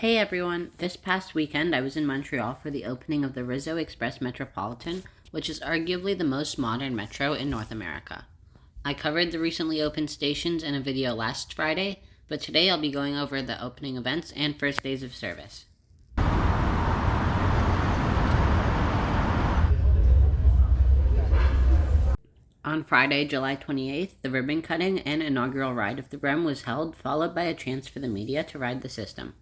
Hey everyone, this past weekend I was in Montreal for the opening of the Rizzo Express Metropolitan, which is arguably the most modern metro in North America. I covered the recently opened stations in a video last Friday, but today I'll be going over the opening events and first days of service. On Friday, July 28th, the ribbon cutting and inaugural ride of the REM was held, followed by a chance for the media to ride the system.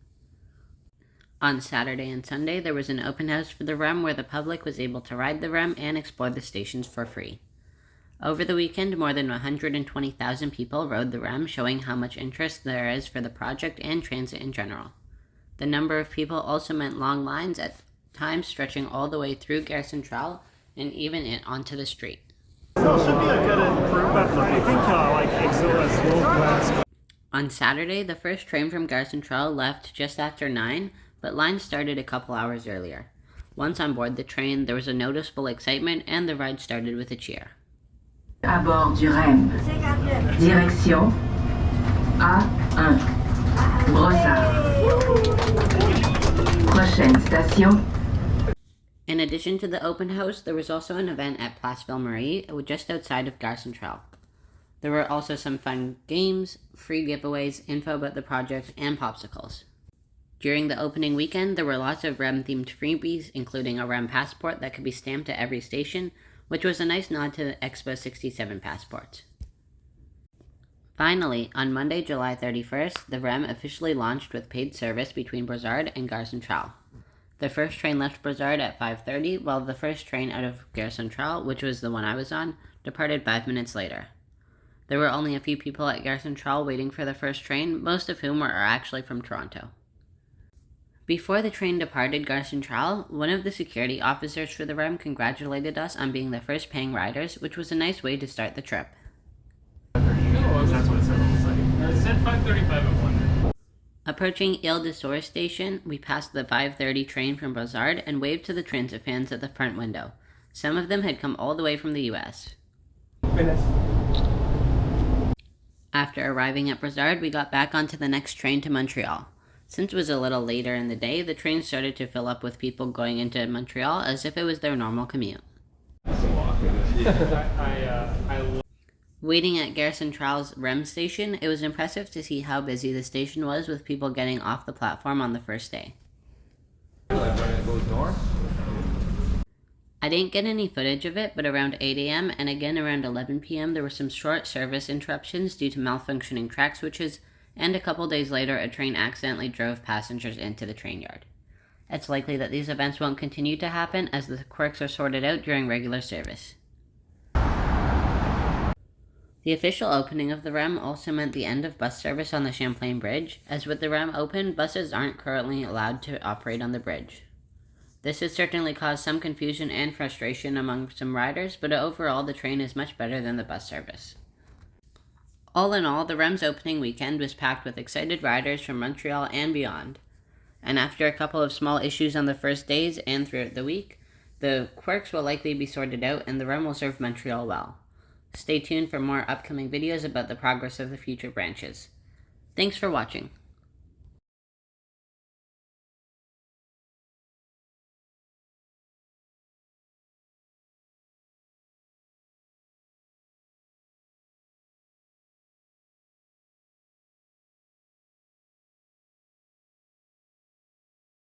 On Saturday and Sunday, there was an open house for the REM where the public was able to ride the REM and explore the stations for free. Over the weekend, more than 120,000 people rode the REM, showing how much interest there is for the project and transit in general. The number of people also meant long lines, at times stretching all the way through Gare Centrale and even onto the street. So it should be a good improvement. I think EXO has low plans. On Saturday, the first train from Gare Centrale left just after 9, but lines started a couple hours earlier. Once on board the train, there was a noticeable excitement and the ride started with a cheer. À bord du REM. Direction A1. Brossard. Prochaine station. In addition to the open house, there was also an event at Place Ville-Marie, just outside of Gare Centrale. There were also some fun games, free giveaways, info about the project, and popsicles. During the opening weekend, there were lots of REM-themed freebies, including a REM passport that could be stamped at every station, which was a nice nod to the Expo 67 passports. Finally, on Monday, July 31st, the REM officially launched with paid service between Brossard and Gare Centrale. The first train left Brossard at 5:30, while the first train out of Gare Centrale, which was the one I was on, departed 5 minutes later. There were only a few people at Gare Centrale waiting for the first train, most of whom are actually from Toronto. Before the train departed Gare Centrale, one of the security officers for the REM congratulated us on being the first paying riders, which was a nice way to start the trip. That's what it said on the site. It said 5:35 at 1. Approaching Ile de Sour station, we passed the 5:30 train from Brossard and waved to the transit fans at the front window. Some of them had come all the way from the US. After arriving at Brossard, we got back onto the next train to Montreal. Since it was a little later in the day, the train started to fill up with people going into Montreal as if it was their normal commute. Waiting at Gare Centrale's REM station, it was impressive to see how busy the station was with people getting off the platform on the first day. I didn't get any footage of it, but around 8 a.m. and again around 11 p.m. there were some short service interruptions due to malfunctioning track switches, and a couple days later a train accidentally drove passengers into the train yard. It's likely that these events won't continue to happen as the quirks are sorted out during regular service. The official opening of the REM also meant the end of bus service on the Champlain Bridge, as with the REM open, buses aren't currently allowed to operate on the bridge. This has certainly caused some confusion and frustration among some riders, but overall the train is much better than the bus service. All in all, the REM's opening weekend was packed with excited riders from Montreal and beyond. And after a couple of small issues on the first days and throughout the week, the quirks will likely be sorted out and the REM will serve Montreal well. Stay tuned for more upcoming videos about the progress of the future branches. Thanks for watching.